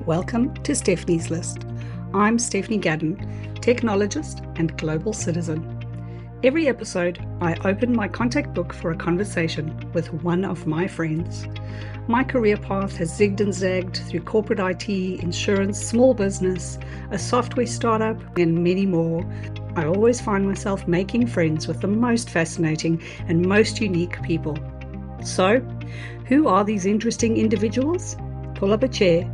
Welcome to Stephanie's List. I'm Stephanie Gaddin, technologist and global citizen. Every episode, I open my contact book for a conversation with one of my friends. My career path has zigged and zagged through corporate IT, insurance, small business, a software startup, and many more. I always find myself making friends with the most fascinating and most unique people. So, who are these interesting individuals? Pull up a chair,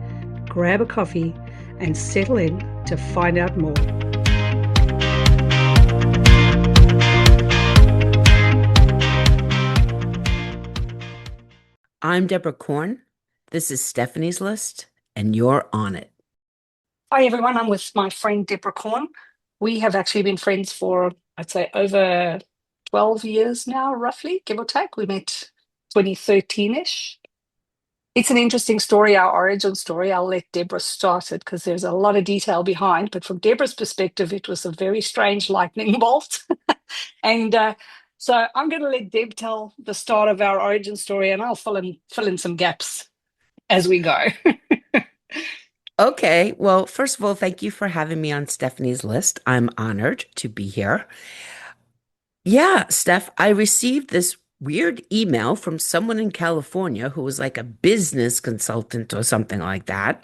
grab a coffee, and settle in to find out more. I'm Deborah Corn. This is Stephanie's List, and you're on it. Hi everyone, I'm with my friend Deborah Corn. We have actually been friends for, I'd say, over 12 years now, roughly, give or take. We met 2013-ish. It's an interesting story, our origin story. I'll let Deborah start it because there's a lot of detail behind. But from Deborah's perspective, it was a very strange lightning bolt. And so I'm going to let Deb tell the start of our origin story, and I'll fill in some gaps as we go. Okay, well, first of all, thank you for having me on Stephanie's List. I'm honored to be here. Yeah, Steph, I received this weird email from someone in California who was like a business consultant or something like that.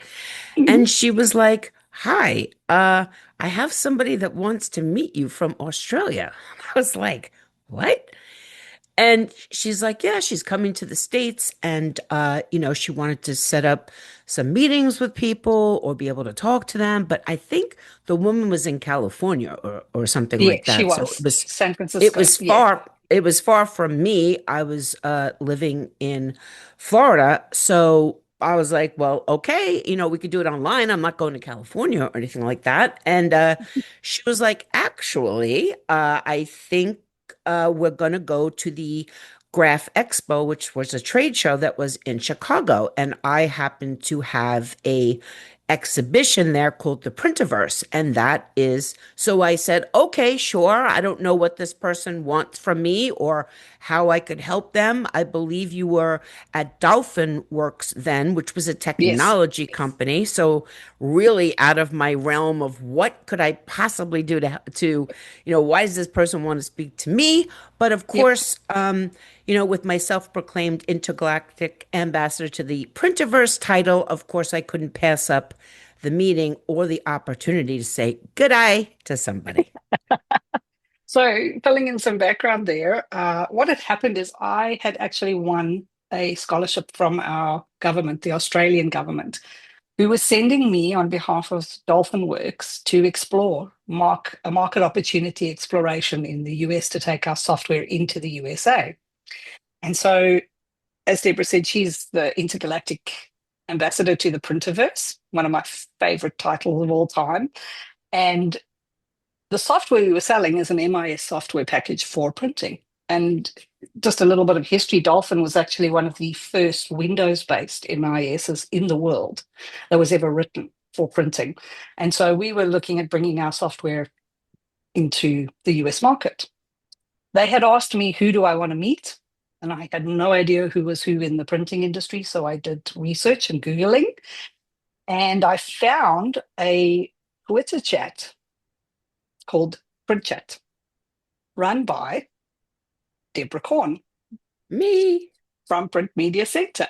Mhm. And she was like, "Hi, I have somebody that wants to meet you from Australia." I was like, "What?" And she's like, yeah, she's coming to the States and she wanted to set up some meetings with people or be able to talk to them. But I think the woman was in California or something Yeah, like she that. So was. San it Francisco. was Yeah. far it was far from me. I was living in Florida. So I was like, well, okay, we could do it online. I'm not going to California or anything like that. And she was like, actually, I think we're going to go to the Graph Expo, which was a trade show that was in Chicago. And I happened to have a exhibition there called the Printiverse. And that is, so I said, okay, sure. I don't know what this person wants from me or how I could help them. I believe you were at Dolphin Worxs then, which was a Yes. technology company. So really out of my realm of what could I possibly do why does this person want to speak to me? But of Yep. course, with my self-proclaimed intergalactic ambassador to the Printiverse title, of course, I couldn't pass up the meeting or the opportunity to say good eye to somebody. So, filling in some background there, what had happened is I had actually won a scholarship from our government, the Australian government, who was sending me on behalf of Dolphin Worxs to explore a market opportunity exploration in the US to take our software into the USA. And so, as Deborah said, she's the intergalactic ambassador to the Printiverse, one of my favorite titles of all time. And the software we were selling is an MIS software package for printing. And just a little bit of history, Dolphin was actually one of the first Windows-based MISs in the world that was ever written for printing. And so we were looking at bringing our software into the US market. They had asked me, who do I want to meet? And I had no idea who was who in the printing industry. So I did research and Googling, and I found a Twitter chat called Print Chat, run by Deborah Corn Me. from Print Media Center.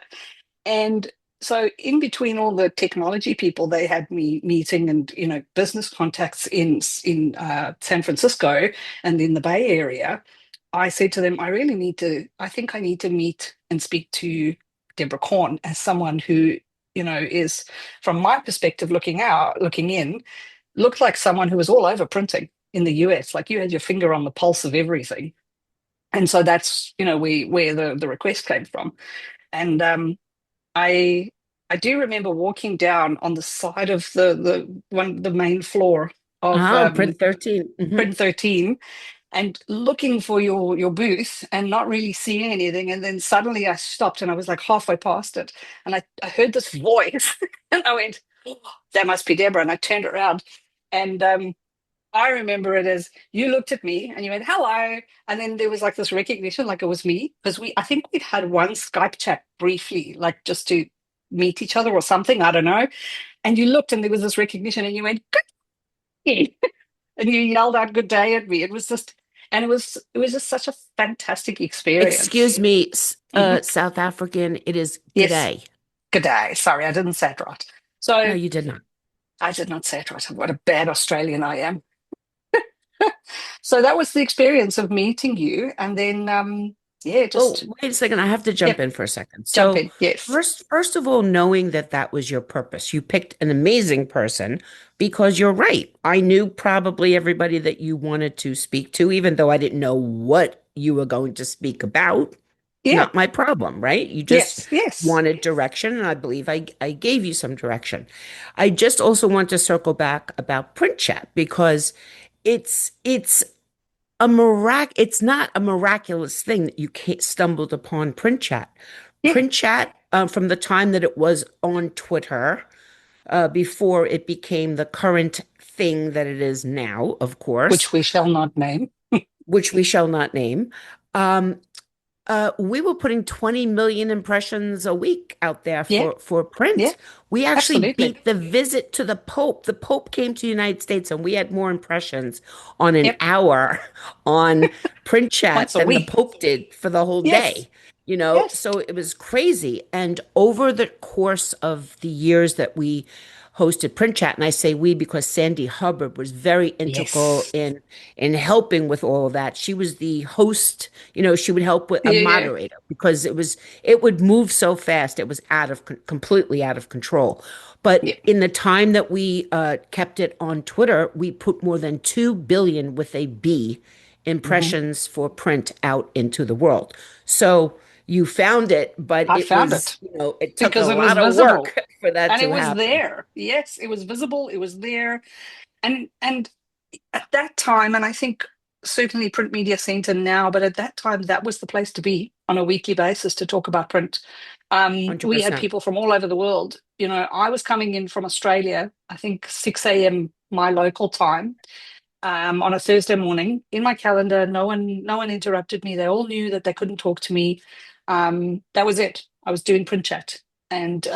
And so in between all the technology people, they had me meeting and, business contacts in San Francisco and in the Bay Area. I said to them, I think I need to meet and speak to Deborah Corn as someone who, is from my perspective, looking in, looked like someone who was all over printing in the US. Like you had your finger on the pulse of everything. And so that's, where the request came from. And I I do remember walking down on the side of the main floor of Print 13. Print 13 and looking for your booth and not really seeing anything. And then suddenly I stopped and I was like halfway past it. And I heard this voice and I went, oh, that must be Deborah. And I turned around and I remember it as you looked at me and you went, hello. And then there was like this recognition, like it was me, because I think we'd had one Skype chat briefly, like just to meet each other or something. I don't know. and you looked and there was this recognition and you went, good day. And you yelled out good day at me. It was just, and it was just such a fantastic Excuse experience. me, Hmm. South African, it is Yes, g'day. good day. Sorry, I didn't say it right. No, So you did not. I did not say it right. What a bad Australian I am. So that was the experience of meeting you. And then, yeah, Well, just, wait a second. I have to jump yep, in for a second. jump So, in. Yes. first of all, knowing that that was your purpose, you picked an amazing person because you're right. I knew probably everybody that you wanted to speak to, even though I didn't know what you were going to speak about. Yeah. Not my problem, right? You just Yes. Yes. wanted direction, and I believe I gave you some direction. I just also want to circle back about print chat because it's it's not a miraculous thing that you can't stumbled upon print chat. Yeah. Print chat, from the time that it was on Twitter, before it became the current thing that it is now, of course, Which we shall not name. which we shall not name. Um, we were putting 20 million impressions a week out there Yeah. for Yeah. print. We actually Absolutely. beat the visit to the Pope. The Pope came to the United States and we had more impressions on an Yep. hour on print chat Once a than the week. Pope did for the whole Yes. day. You know, Yes. so it was crazy. And over the course of the years that we hosted print chat, and I say we because Sandy Hubbard was very integral Yes. in helping with all of that. She was the host, you know, she would help with a Yeah. Yeah. moderator because it would move so fast. It was completely out of control. But Yeah. in the time that we kept it on Twitter, we put more than 2 billion with a B Hmm. impressions for print out into the world. So you found it, but I it found was, it you know, it took a because it was lot of visible work for that and it to was happen. there. Yes, it was visible. It was there. And at that time, and I think certainly Print Media Centre now, but at that time, that was the place to be on a weekly basis to talk about print. We had 100%. people from all over the world. I was coming in from Australia, I think 6 a.m. my local time, on a Thursday morning. In my calendar, no one interrupted me. They all knew that they couldn't talk to me. That was it. I was doing print chat and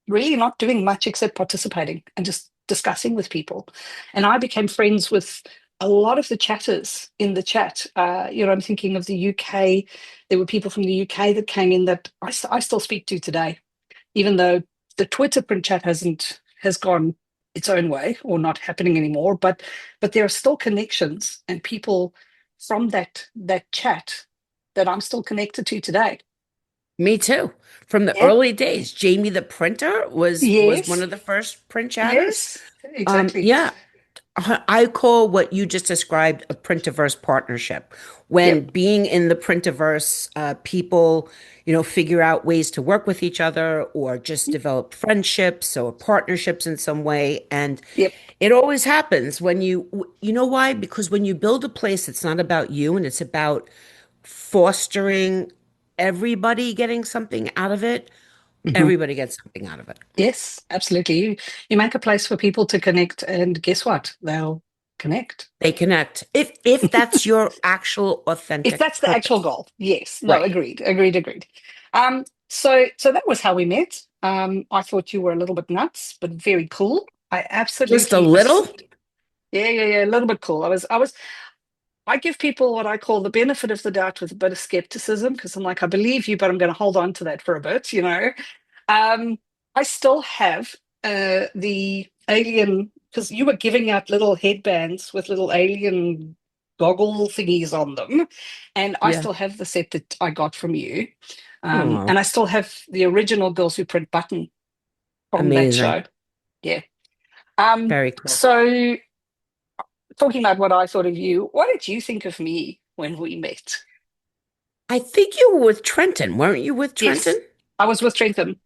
really not doing much except participating and just discussing with people. And I became friends with a lot of the chatters in the chat. I'm thinking of the UK. There were people from the UK that came in that I still speak to today, even though the Twitter print chat has gone its own way or not happening anymore. But there are still connections and people from that chat that I'm still connected to today. Me too. From the Yeah. early days, Jamie the printer was one Yes. of the first print chatters. Yes. Exactly. Yeah, I call what you just described a printiverse partnership. When Yep. being in the printiverse, people, you know, figure out ways to work with each other or just develop friendships or partnerships in some way. And Yep. it always happens when you know why? Because when you build a place, it's not about you and it's about fostering everybody getting something out of it. Mhm. Everybody gets something out of it. Yes, absolutely. You make a place for people to connect, and guess what? They'll connect. They connect. If that's your actual If authentic that's the actual purpose. goal, yes. No, Right. agreed, agreed, agreed. So that was how we met. I thought you were a little bit nuts, but very cool. I Just a absolutely little? yeah, yeah, yeah, a little bit cool. I give people what I call the benefit of the doubt with a bit of skepticism because I'm like, I believe you, but I'm going to hold on to that for a bit. Um, I still have the alien because you were giving out little headbands with little alien goggle thingies on them, and I Yeah. still have the set that I got from you, Oh, and I still have the original Girls Who Print button from that amazing. show. Yeah. Very cool. So talking about what I thought of you, what did you think of me when we met? I think you were with Trenton, weren't you with Yes, Trenton? I was with Trentham.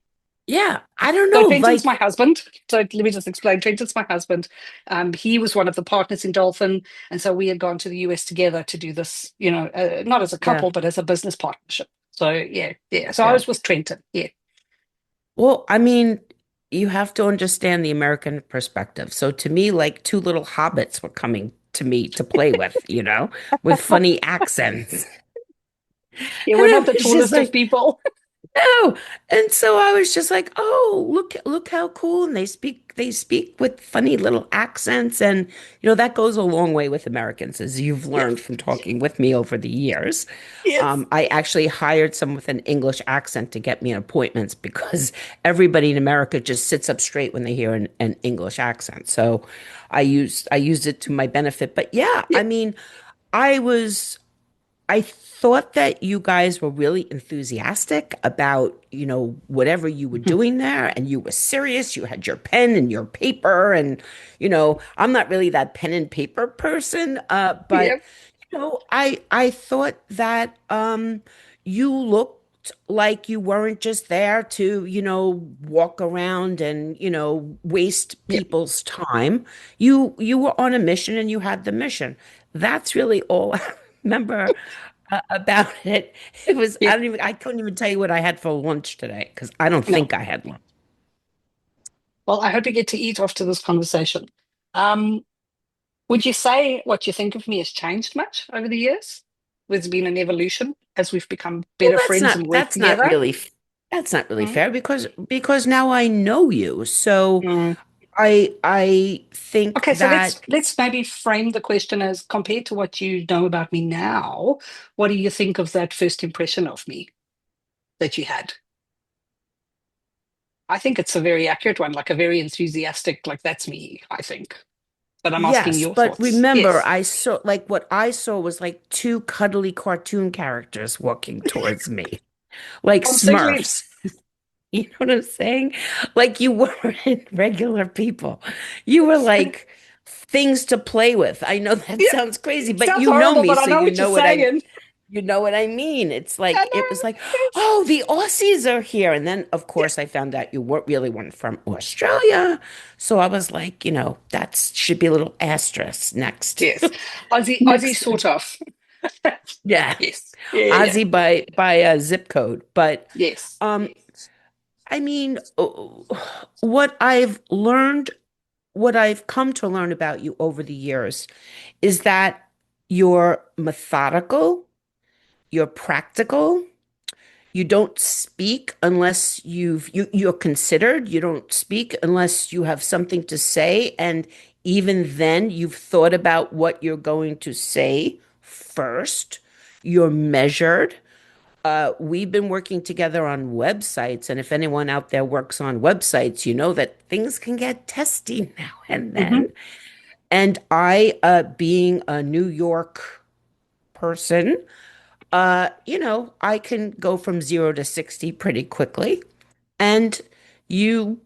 Yeah. I don't So know. Trenton's my Like, husband. So let me just explain. Trenton's my husband. He was one of the partners in Dolphin, and so we had gone to the US together to do this. Not as a yeah, couple, but as a business partnership. So yeah, yeah. So I yeah. was with Trenton. Yeah, Well, I mean, you have to understand the American perspective. So to me, like two little hobbits were coming to me to play with, you know, with funny accents. yeah. And We're I not the was just tallest of like, people. no. And so I was just like, oh, look how cool. And they speak they speak with funny little accents, and that goes a long way with Americans, as you've Yeah. learned from talking with me over the years. Yes. I actually hired someone with an English accent to get me appointments because everybody in America just sits up straight when they hear an English accent. So I used it to my benefit. But yeah, Yeah. I mean, I was I thought that you guys were really enthusiastic about, whatever you were Mhm. doing there, and you were serious. You had your pen and your paper, and I'm not really that pen and paper person, but Yep. I thought that you looked like you weren't just there to, walk around and, waste Yep. people's time. You were on a mission and you had the mission. That's really all I remember about it. It was, Yep. I couldn't even tell you what I had for lunch today because I don't No. think I had lunch. Well, I hope you get to eat after this conversation. Um, would you say what you think of me has changed much over the years? There's been an evolution as we've become Well, better friends and work that's not together. really that's not really Mm. fair because now I know you. So Mm. I think Okay, so that let's maybe frame the question as compared to what you know about me now, what do you think of that first impression of me that you had? I think it's a very accurate one, like a very enthusiastic, like that's me, I think. But I'm asking yes, your but thoughts. remember, Yes. I saw like what I saw was like two cuddly cartoon characters walking towards me, like On segments. Smurfs. You know what I'm saying? Like you weren't regular people. You were like things to play with. I know that Yeah, sounds crazy, but sounds you know horrible, me, but I so know you what you're know what I saying. you know what I mean. It's I like it was know. like, Yes. oh, the Aussies are here. And then of Yeah. course I found out you weren't really one from Australia. So I was like, that should be a little asterisk next. Yes. Aussie Next. sort of. Yeah. Yes. Yeah, yeah, yeah. Aussie by zip code. But Yes. um I mean, what I've learned, what I've come to learn about you over the years is that you're methodical, you're practical, you don't speak unless you're considered, you don't speak unless you have something to say, and even then you've thought about what you're going to say first. You're measured. We've been working together on websites, and if anyone out there works on websites, you know that things can get testy now and Hmm. then. And I, being a New York person, I can go from 0 to 60 pretty quickly. And you,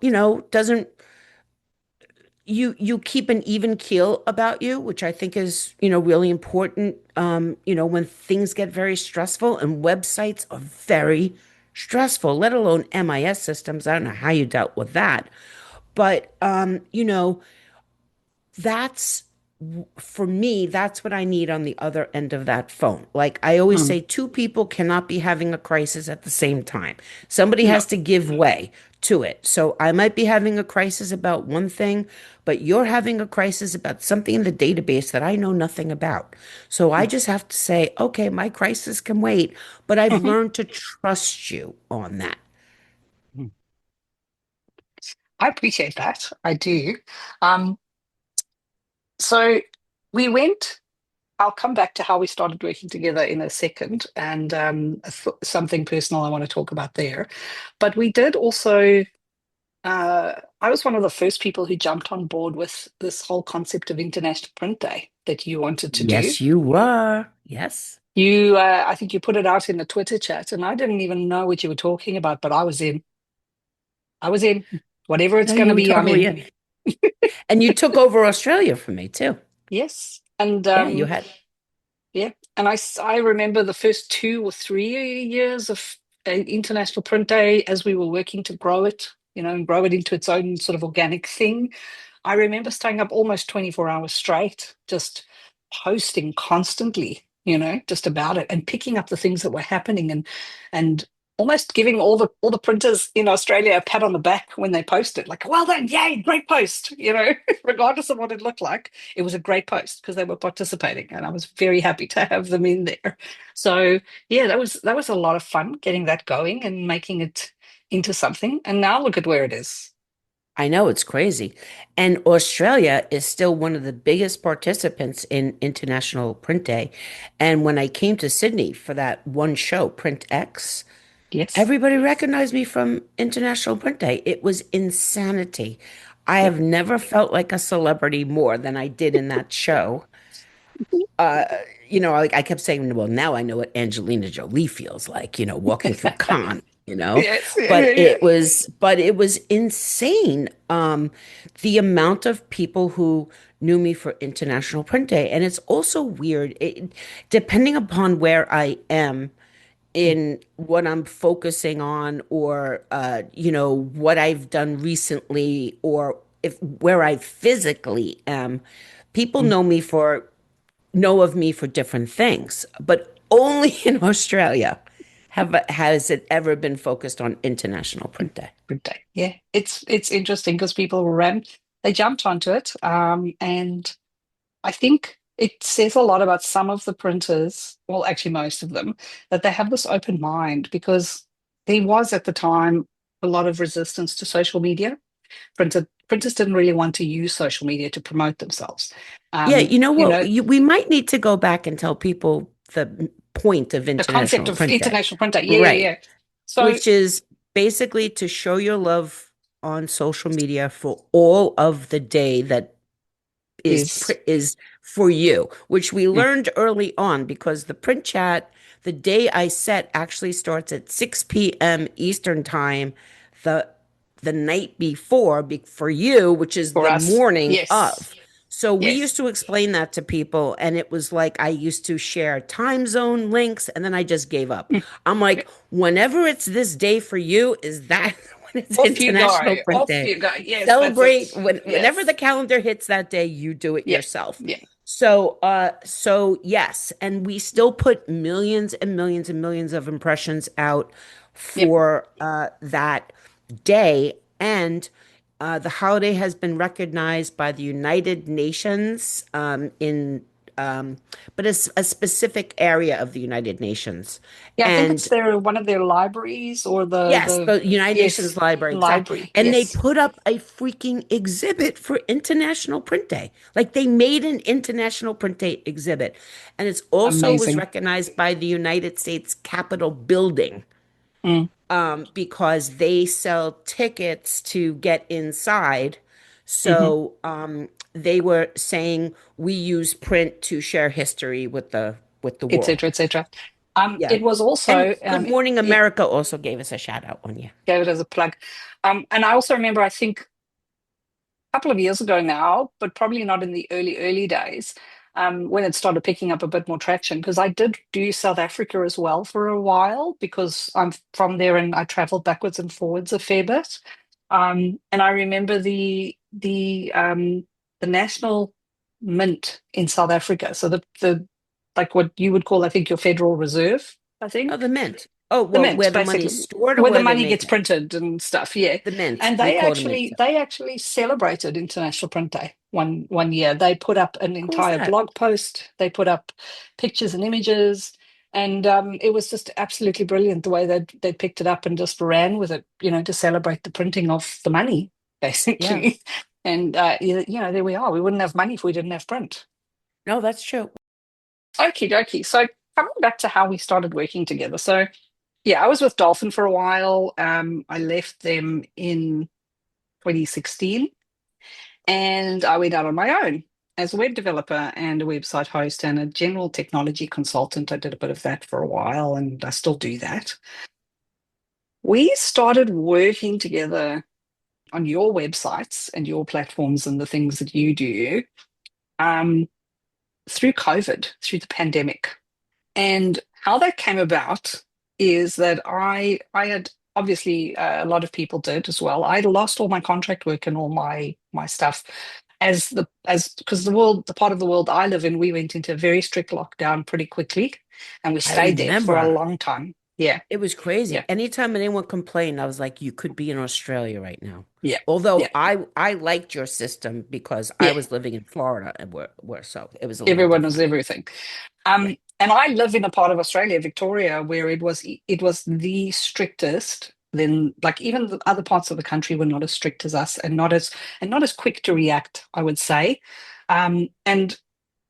doesn't you keep an even keel about you, which I think is, really important. When things get very stressful and websites are very stressful, let alone MIS systems. I don't know how you dealt with that. But that's for me, that's what I need on the other end of that phone. Like I always Mm. say, two people cannot be having a crisis at the same time. Somebody No. has to give way to it. So I might be having a crisis about one thing, but you're having a crisis about something in the database that I know nothing about. So I just have to say, okay, my crisis can wait, but I've Mhm. learned to trust you on that. Mhm. I appreciate that. I do. Um, so we went, I'll come back to how we started working together in a second and something personal I want to talk about there. But we did also, I was one of the first people who jumped on board with this whole concept of International Print Day that you wanted to do. Yes, you were. Yes. I think you put it out in the Twitter chat, and I didn't even know what you were talking about, but I was in. I was in. Whatever it's No, going to you were be, I'm totally in. in. And you took over Australia for me too. Yes. And Yeah, you had. yeah, and I remember the first 2 or 3 years of International Print Day as we were working to grow it, and grow it into its own sort of organic thing. I remember staying up almost 24 hours straight, just posting constantly, just about it and picking up the things that were happening and almost giving all the printers in Australia a pat on the back when they posted, like, well done, yay, great post, regardless of what it looked like. It was a great post because they were participating and I was very happy to have them in there. So yeah, that was a lot of fun getting that going and making it into something. And now look at where it is. I know it's crazy. And Australia is still one of the biggest participants in International Print Day. And when I came to Sydney for that one show, Print X, Yes. everybody recognized me from International Print Day. It was insanity. I Yep. have never felt like a celebrity more than I did in that show. uh, I kept saying, well, now I know what Angelina Jolie feels like, walking through Cannes. Yes. Yeah, yeah, yeah. But it was insane. The amount of people who knew me for International Print Day. And it's also weird, depending upon where I am Mm, in what I'm focusing on or, what I've done recently or if where I physically am, people mm, know of me for different things, but only in Australia has it ever been focused on International mm. Print Day. Good day. Yeah, it's interesting because people they jumped onto it, and I think it says a lot about some of the printers, well, actually most of them, that they have this open mind because there was at the time a lot of resistance to social media. Printers didn't really want to use social media to promote themselves. Yeah, Um, you know you what? know, We might need to go back and tell people the point of the concept International of Print Day. international printer. Yeah, yeah, Right. yeah. So Which is basically to show your love on social media for all of the day that is is for you, which we mm, learned early on because the print chat, the day I set actually starts at 6 p.m. Eastern time, the the night before for you, which is for the us. morning Yes, of. So we yes. used to explain that to people, and it was like I used to share time zone links, and then I just gave up. Mm, I'm yeah. like, whenever it's this day for you, is that when it's Off you International go. Print Off Day? you go. Yes, that's it. Celebrate whenever the Yes. calendar hits that day, you do it Yeah. yourself. Yeah. So yes, and we still put millions and millions and millions of impressions out Yep. for that day, and the holiday has been recognized by the United Nations in but it's a specific area of the United Nations. Yeah, I think it's And their one of their libraries or yes, the the United Nations yes, Library, exactly. library. And they Yes. put up a freaking exhibit for International Print Day. Like they made an International Print Day exhibit. And it's also was Amazing. recognized by the United States Capitol building Mm, because they sell tickets to get inside. hmm. So they were saying we use print to share history with the Et world. cetera, et cetera. Yeah. It was And also Good Morning yeah, America also gave us a shout out on you. gave it as a plug. And I also remember, I think couple of years ago now, but probably not in the early days, when it started picking up a bit more traction. Because I did do South Africa as well for a while because I'm from there and I traveled backwards and forwards a fair bit. And I remember the National Mint in South Africa. So the like what you would call, I think, your Federal Reserve, I Oh, think. the mint. Oh, The well, mint, where the money's basically, stored or where the where they money make gets it? printed and stuff. Yeah, The mint. and We call it a mint. they actually celebrated International Print Day one year. They put up an Cool as entire that. blog post. They put up pictures and images, and it was just absolutely brilliant the way they picked it up and just ran with it. To celebrate the printing of the money, Yeah. basically. And there we are. We wouldn't have money if we didn't have print. No, that's true. Okie dokie. So coming back to how we started working together. So yeah, I was with Dolphin for a while. I left them in 2016 and I went out on my own as a web developer and a website host and a general technology consultant. I did a bit of that for a while and I still do that. We started working together on your websites and your platforms and the things that you do um, through COVID, through the pandemic. And how that came about is that I had obviously a lot of people did as well. I'd lost all my contract work and all my stuff as because the part of the world I live in, we went into a very strict lockdown pretty quickly, and we I stayed there for a remember. long time. Yeah, It was yeah, crazy. Anytime anyone complained, I was like, you could be in Australia right now. yeah, yeah, Although I liked your system because I yeah. was living in Florida and we're so it was a little Everyone was different. everything. Right. And I live in a part of Australia, Victoria, where it was the strictest then like even the other parts of the country were not as strict as us and not as quick to react, I would say. And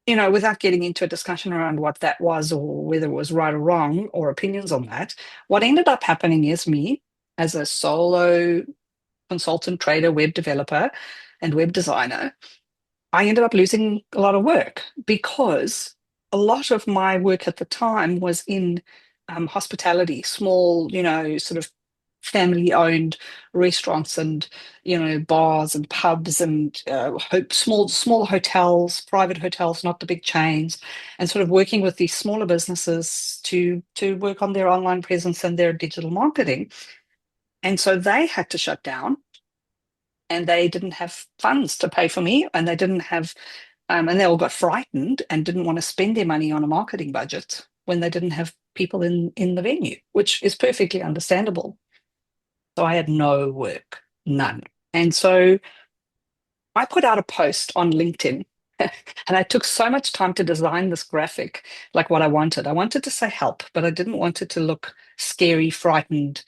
without getting into a discussion around what that was or whether it was right or wrong or opinions on that, what ended up happening is me as a solo consultant, trader, web developer, and web designer, I ended up losing a lot of work because a lot of my work at the time was in hospitality, small, sort of family owned restaurants and, bars and pubs and small hotels, private hotels, not the big chains, and sort of working with these smaller businesses to work on their online presence and their digital marketing. And so they had to shut down and they didn't have funds to pay for me and they didn't have and they all got frightened and didn't want to spend their money on a marketing budget when they didn't have people in the venue, which is perfectly understandable. So I had no work, none. And so I put out a post on LinkedIn and I took so much time to design this graphic, like what I wanted. I wanted to say help, but I didn't want it to look scary, frightened,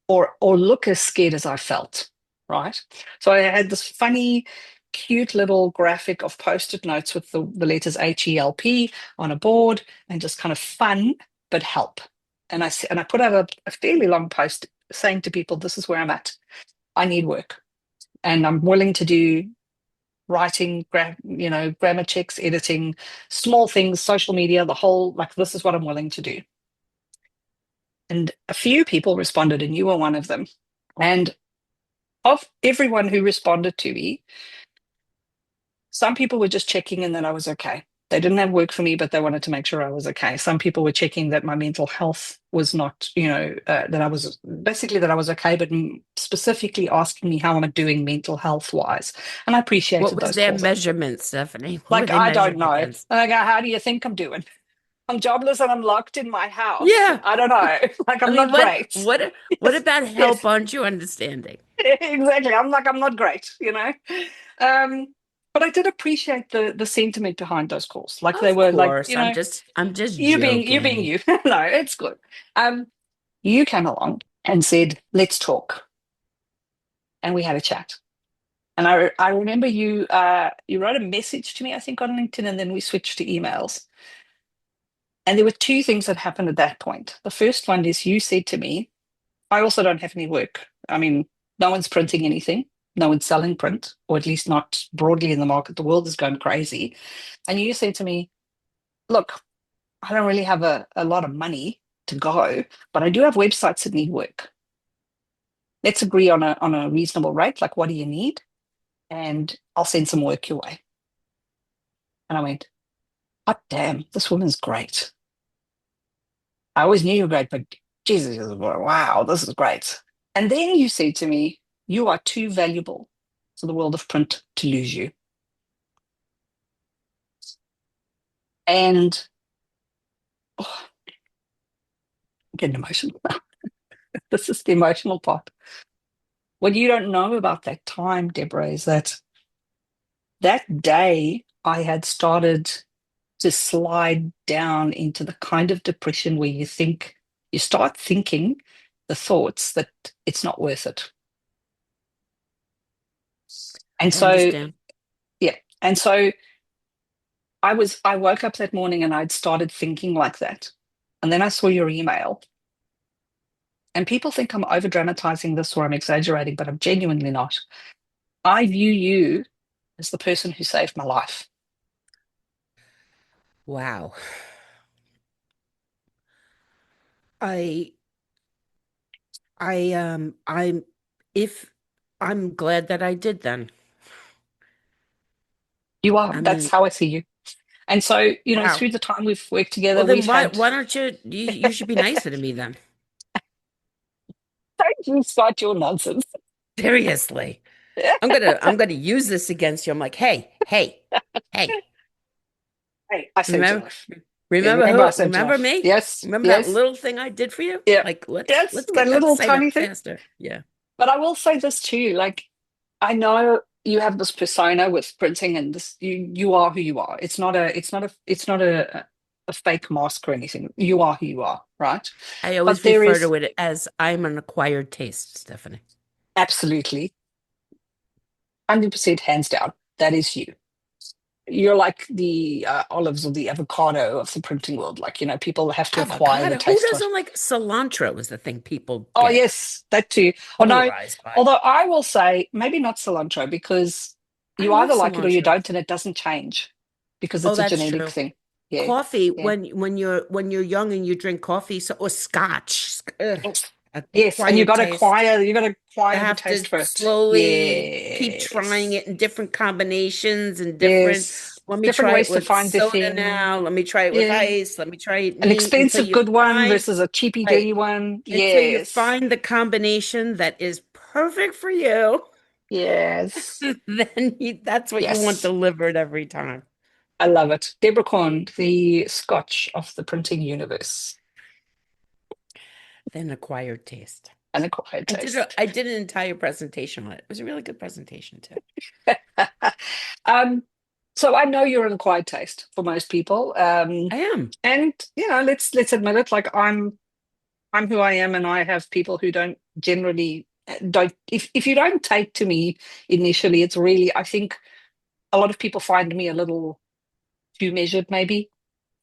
or look as scared as I felt, right? So I had this funny, cute little graphic of post-it notes with the letters HELP on a board and just kind of fun, but help. And I put out a fairly long post saying to people, this is where I'm at. I need work and I'm willing to do writing, grammar checks, editing, small things, social media, the whole, like, this is what I'm willing to do. And a few people responded, and you were one of them. And of everyone who responded to me, some people were just checking in that I was okay. They didn't have work for me, but they wanted to make sure I was okay. Some people were checking that my mental health was not, that I was basically that I was okay, but specifically asking me how am I doing mental health wise. And I What appreciated was those their calls. measurement, Stephanie? What were Like, they I don't measuring know. And against? I go, how do you think I'm doing? I'm jobless and I'm locked in my house. Yeah. I don't know. Like, I I'm mean, not great. what Yes, about yes, help aren't you understanding? exactly. I'm not great. Um, but I did appreciate the sentiment behind those calls. Like they Of were like, course. I'm just you being joking. you. No, it's good. Um, you came along and said, let's talk. And we had a chat. And I remember you wrote a message to me, I think, on LinkedIn, and then we switched to emails. And there were two things that happened at that point. The first one is you said to me, I also don't have any work. I mean, no one's printing anything. No one's selling print, or at least not broadly in the market. The world is going crazy. And you said to me, look, I don't really have a lot of money to go, but I do have websites that need work. Let's agree on a reasonable rate. Like, what do you need? And I'll send some work your way. And I went, oh, damn, this woman's great. I always knew you were great, but Jesus, wow, this is great. And then you said to me, you are too valuable for the world of print to lose you. And oh, I'm getting emotional. This is the emotional part. What you don't know about that time, Deborah, is that that day I had started to slide down into the kind of depression where you start thinking the thoughts that it's not worth it. And I so, understand. yeah. And so I woke up that morning and I'd started thinking like that. And then I saw your email. And people think I'm over dramatizing this or I'm exaggerating, but I'm genuinely not. I view you as the person who saved my life. Wow. I I'm if I'm glad that I did then. You are. I That's mean, how I see you. And so, wow. through the time we've worked Well, together, then we've why had. why don't you should be nicer to me then. Don't you start your nonsense. Seriously. I'm gonna use this against you. I'm like, hey. Hey, I saved your Remember life. Yeah, remember remember I who? saved your Remember life. me? Yes, Remember that yes, little thing I did for you? yeah, Like, yes, let's that get that little say that tiny thing. faster. Yeah. But I will say this too, like I know you have this persona with printing and this you are who you are. It's not a a fake mask or anything. You are who you are, right? I But always there refer is to it as I'm an acquired taste, Stephanie. absolutely 100% hands down. That is you. You're like the olives or the avocado of the printing world. Like, people have to acquire the Avocado. Who taste for it. doesn't like cilantro was the thing people Oh, get yes, that too. Oh, no. polarized by. Although I will say maybe not cilantro because I you love either like it or you cilantro. don't, and it doesn't change because Oh, it's a that's genetic true. thing. Yeah. Coffee, Yeah. when you're young and you drink coffee, so or scotch, Yes. Yes. And acquired taste. you got to I acquire the have to taste for it. slowly keep trying Yes. it in different combinations and different. Yes. Let me Different try it ways to with find the soda thing. now. Let me try it with Yeah. ice. Let me try it An neat expensive good one versus a cheapy right, dirty one. until you Yes. find the combination that is perfect for you. Yes. That's what you want Yes. delivered every time. I love it. Deborah Corn, the Scotch of the printing universe. Then acquired taste. An acquired I did taste. a, I did an entire presentation on it. It was a really good presentation too. um, so I know you're an acquired taste for most people. I am. And let's admit it, like I'm who I am, and I have people who don't generally don't if you don't take to me initially, it's really I think a lot of people find me a little too measured, maybe.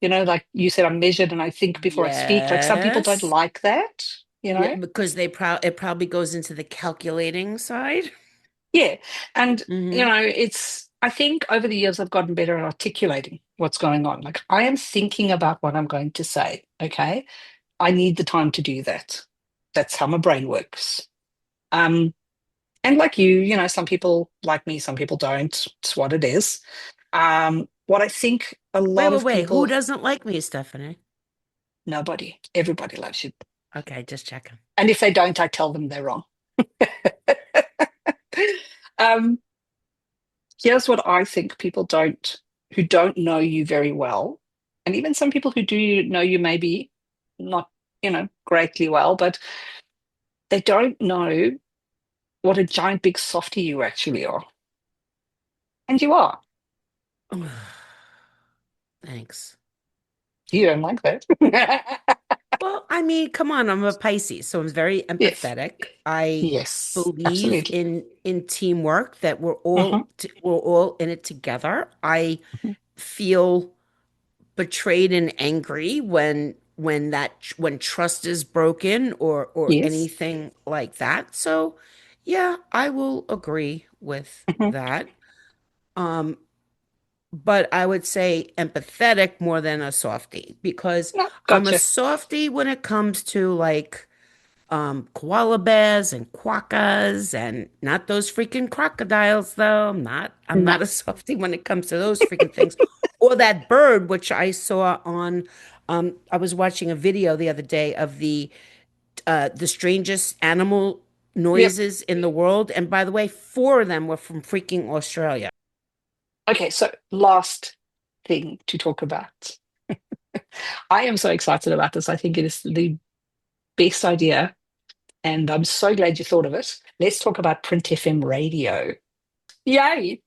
Like you said, I'm measured and I think before I speak. Like some people don't Yes. like that, you Yeah, know? because it probably goes into the calculating side. Yeah. And, Hmm. I think over the years I've gotten better at articulating what's going on. Like I am thinking about what I'm going to say. Okay. I need the time to do that. That's how my brain works. Um, and like some people like me, some people don't. It's what it is. What I think a Wait, lot wait, of wait. Who people, doesn't like me, Stephanie? nobody, everybody loves you. Okay, just checking. And if they don't, I tell them they're wrong. Um, Here's what I think people who don't know you very well, and even some people who do know you maybe not, greatly well, but they don't know what a giant big softie you actually are. And you are. Thanks. You don't like that. Well, I mean, come on, I'm a Pisces, so I'm very Yes. empathetic. I Yes, believe absolutely. in teamwork, that we're Hmm. all in it together. I feel betrayed and angry when trust is broken or Yes. anything like that. So, yeah, I will agree with Hmm. that. Um, but I would say empathetic more than a softie because No, I'm a gotcha. softie when it comes to like koala bears and quokkas and not those freaking crocodiles though. I'm No. not a softie when it comes to those freaking things. Or that bird which I saw on I was watching a video the other day of the strangest animal Yep. noises in the world, and by the way, four of them were from freaking Australia. Okay, so last thing to talk about. I am so excited about this. I think it is the best idea, and I'm so glad you thought of it. Let's talk about Print FM radio. Yay!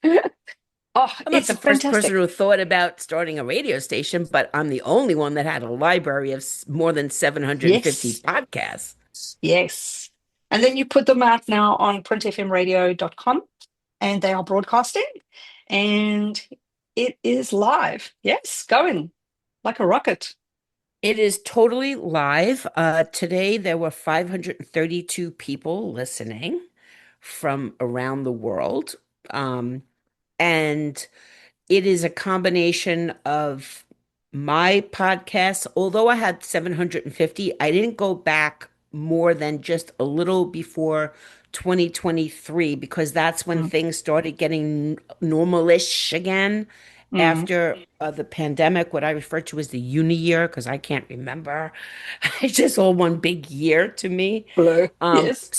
Oh, I'm not it's the first person fantastic. who thought about starting a radio station, but I'm the only one that had a library of more than 750 Yes, podcasts. yes. And then you put them out now on printfmradio.com, and they are broadcasting, and it is live. Yes, going like a rocket. It is totally live. Today, there were 532 people listening from around the world. Um, and it is a combination of my podcast. Although I had 750, I didn't go back more than just a little before 2023 because that's when Mm, things started getting normalish again mm, after the pandemic, what I refer to as the uni year, because I can't remember. It's just all one big year to me. blue. Yes.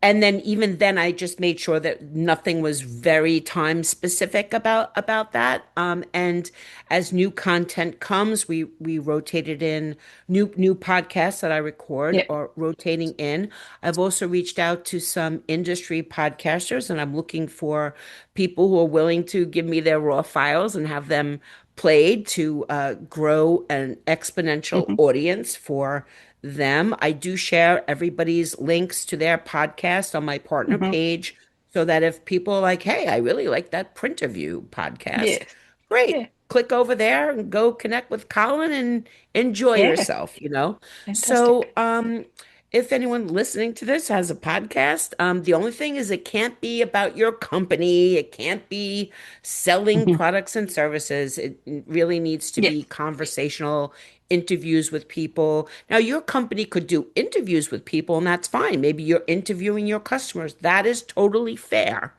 And then even then I just made sure that nothing was very time specific about that. And as new content comes, we rotated in new podcasts that I record Yeah. or rotating in. I've also reached out to some industry podcasters, and I'm looking for people who are willing to give me their raw files and have them played to grow an exponential Hmm. audience for them. I do share everybody's links to their podcast on my partner Hmm. page so that if people are like, hey, I really like that Printerview podcast, Yes. great. Yeah. Click over there and go connect with Colin and enjoy Yeah. yourself, you know? Fantastic. So, if anyone listening to this has a podcast, the only thing is it can't be about your company. It can't be selling Hmm. products and services. It really needs to Yeah. be conversational interviews with people. Now, your company could do interviews with people, and that's fine. Maybe you're interviewing your customers. That is totally fair,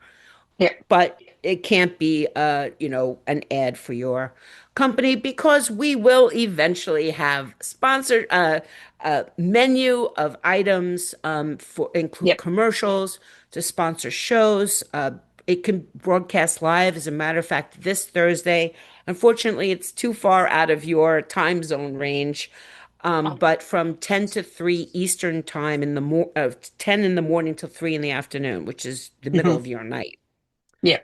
Yeah. but it can't be an ad for your company because we will eventually have sponsored menu of items for include Yeah. commercials to sponsor shows. It can broadcast live. As a matter of fact, this Thursday, unfortunately, it's too far out of your time zone range. But from 10 to 3 Eastern time 10 in the morning till 3 in the afternoon, which is the middle Hmm. of your night Yeah.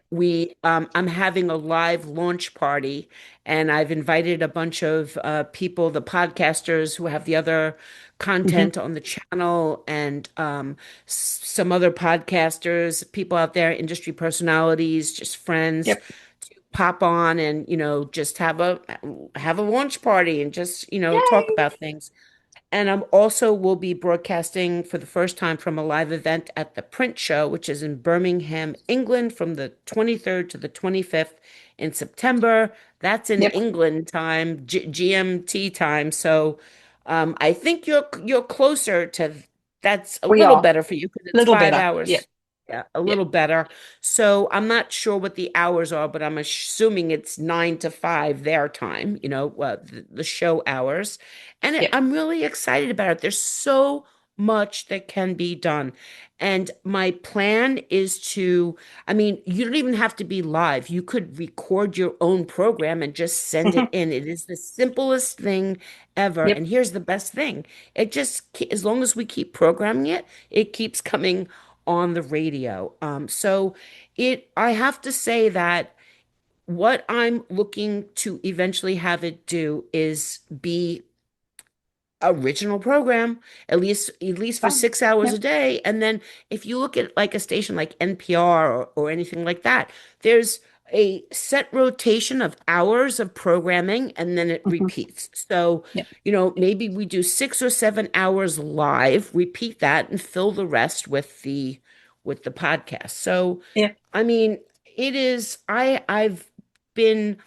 I'm having a live launch party, and I've invited a bunch of people, the podcasters who have the other Hmm. content on the channel, and some other podcasters, people out there, industry personalities, just friends, Yep. pop on and just have a launch party and just talk Yay. about things. And I'm also will be broadcasting for the first time from a live event at the Print Show, which is in Birmingham, England, from the 23rd to the 25th in September. That's in Yep. England time, GMT time. So I think you're closer to that's a We little are. better for you because it's Little five better. Yeah. hours. Yeah, a Yeah. little better. So I'm not sure what the hours are, but I'm assuming it's 9 to 5 their time, the show hours. And Yeah. I'm really excited about it. There's so much that can be done. And my plan is I mean, you don't even have to be live. You could record your own program and just send it in. It is the simplest thing ever. Yep. And here's the best thing. As long as we keep programming it, it keeps coming on the radio. I have to say that what I'm looking to eventually have it do is be original program at least for Fun. 6 hours a Yep. day. And then if you look at like a station like NPR or anything like that, there's a set rotation of hours of programming and then it Hmm. repeats. So Yep. maybe we do 6 or 7 hours live, repeat that and fill the rest with the podcast. So Yeah. I mean, it is I've been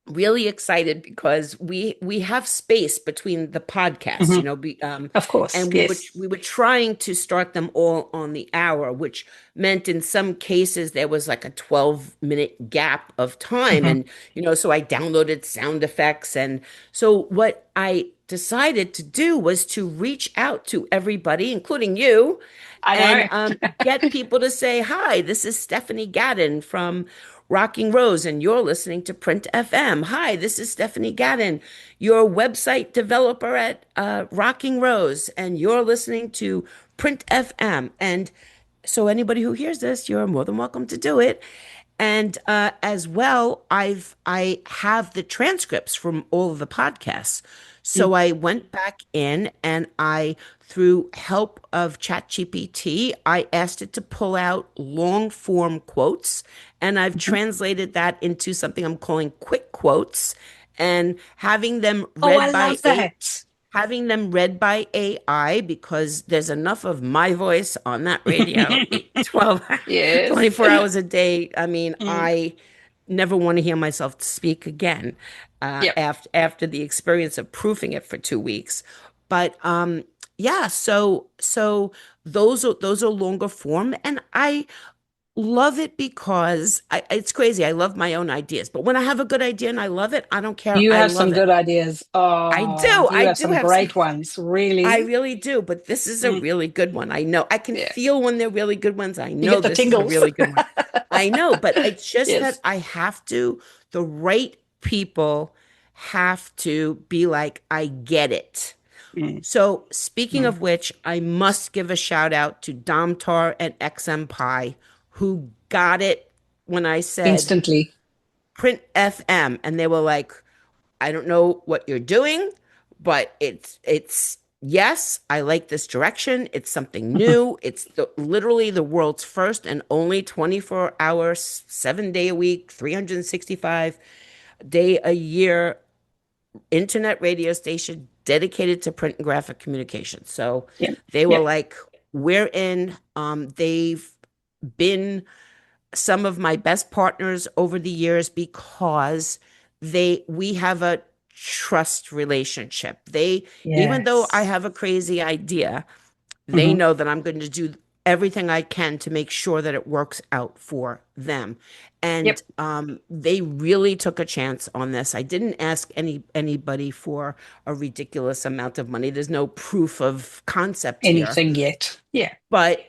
really excited because we have space between the podcasts, Hmm. Of course. and we were Yes. we were trying to start them all on the hour, which meant in some cases there was like a 12-minute gap of time, Hmm. and so I downloaded sound effects, and so what I decided to do was to reach out to everybody, including you, I and know. get people to say, hi, this is Stephanie Gaddin from Rocking Rose, and you're listening to Print FM. Hi, this is Stephanie Gaddin, your website developer at Rocking Rose, and you're listening to Print FM. And so anybody who hears this, you're more than welcome to do it. And as well, I have the transcripts from all of the podcasts. Mm. So I went back in and through help of ChatGPT, I asked it to pull out long form quotes, and I've Mhm. translated that into something I'm calling quick quotes, and Oh, I love that. having them read by AI because there's enough of my voice on that radio, 12, Yes. 24 hours a day. I mean, Mm. I never want to hear myself speak again Yep. after the experience of proofing it for 2 weeks. But yeah, so those are longer form, and I love it because it's crazy. I love my own ideas, but when I have a good idea and I love it, I don't care. You I have love some it. good ideas. I Oh, do. you I have do some have some. great ones. I Really? really do, but this is a Mm. really good one. I know. I can Yeah. feel when they're really good ones. I You know get the this is a tingles. really good one. I know, but it's just that Yes. the right people have to be like, I get it. Mm. So, speaking Mm. of which, I must give a shout out to Domtar and XM Pi who got it when I said, Instantly. Print FM, and they were like, I don't know what you're doing, but it's yes, I like this direction. It's something new. It's literally the world's first and only 24 hours, 7 day a week, 365 day a year internet radio station dedicated to print and graphic communication. So Yeah. they were Yeah. like, we're in. They've been some of my best partners over the years because we have a trust relationship. Even though I Yes. have a crazy idea, they Hmm. know that I'm going to do everything I can to make sure that it works out for them. And Yep. they really took a chance on this. I didn't ask anybody for a ridiculous amount of money. There's no proof of concept here, Anything yet? Yeah. but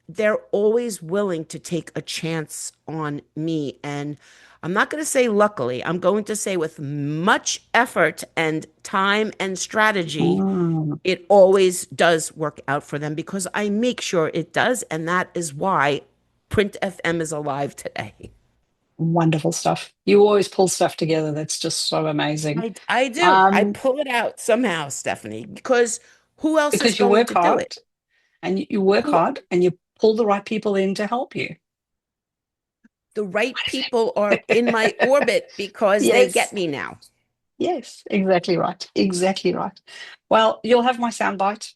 they're always willing to take a chance on me. And I'm not going to say luckily, I'm going to say with much effort and time and strategy, Mm, it always does work out for them because I make sure it does. And that is why Print FM is alive today. wonderful stuff. You always pull stuff together. That's just so amazing. I do. I Um, pull it out somehow, Stephanie, because who else is because you going work to do hard it? and you work Who hard and you pull the right people in to help you. The right people are in my orbit because they get Yes. me now. Yes. Exactly right. Exactly right. Well, you'll have my soundbite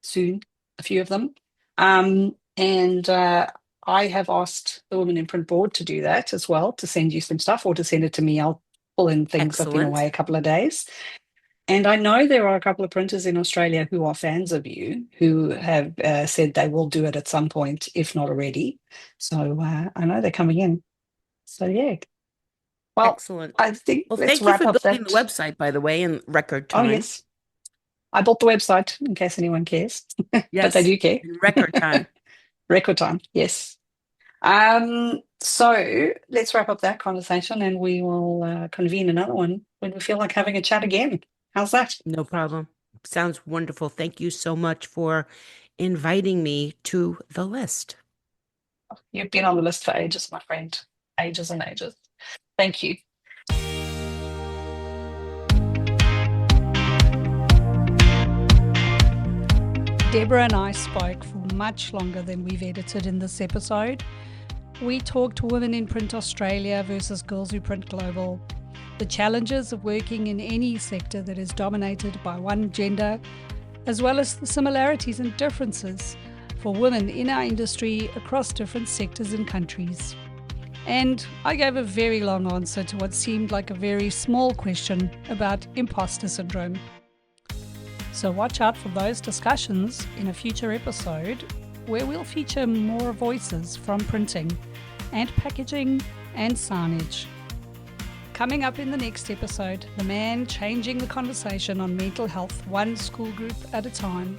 soon, a few of them. And I have asked the Women in Print board to do that as well, to send you some stuff or to send it to me. I'll pull in things. I've been away Excellent. a couple of days. And I know there are a couple of printers in Australia who are fans of you who have said they will do it at some point, if not already. So I know they're coming in. So, yeah. Well, Excellent. I think Well, let's thank you wrap for up building the that. website, by the way, in record Oh, time. yes. I bought the website in case anyone cares, but they Yes, do care. in record time. Record time. Yes. So let's wrap up that conversation and we will convene another one when we feel like having a chat again. How's that? No problem. Sounds wonderful. Thank you so much for inviting me to the list. You've been on the list for ages, my friend. Ages and ages. Thank you. Deborah and I spoke for much longer than we've edited in this episode. We talked Women in Print Australia versus Girls Who Print Global, the challenges of working in any sector that is dominated by one gender, as well as the similarities and differences for women in our industry across different sectors and countries. And I gave a very long answer to what seemed like a very small question about imposter syndrome. So watch out for those discussions in a future episode where we'll feature more voices from printing and packaging and signage. Coming up in the next episode, the man changing the conversation on mental health one school group at a time.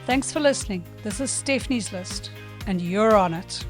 Thanks for listening. This is Stephanie's List, and you're on it.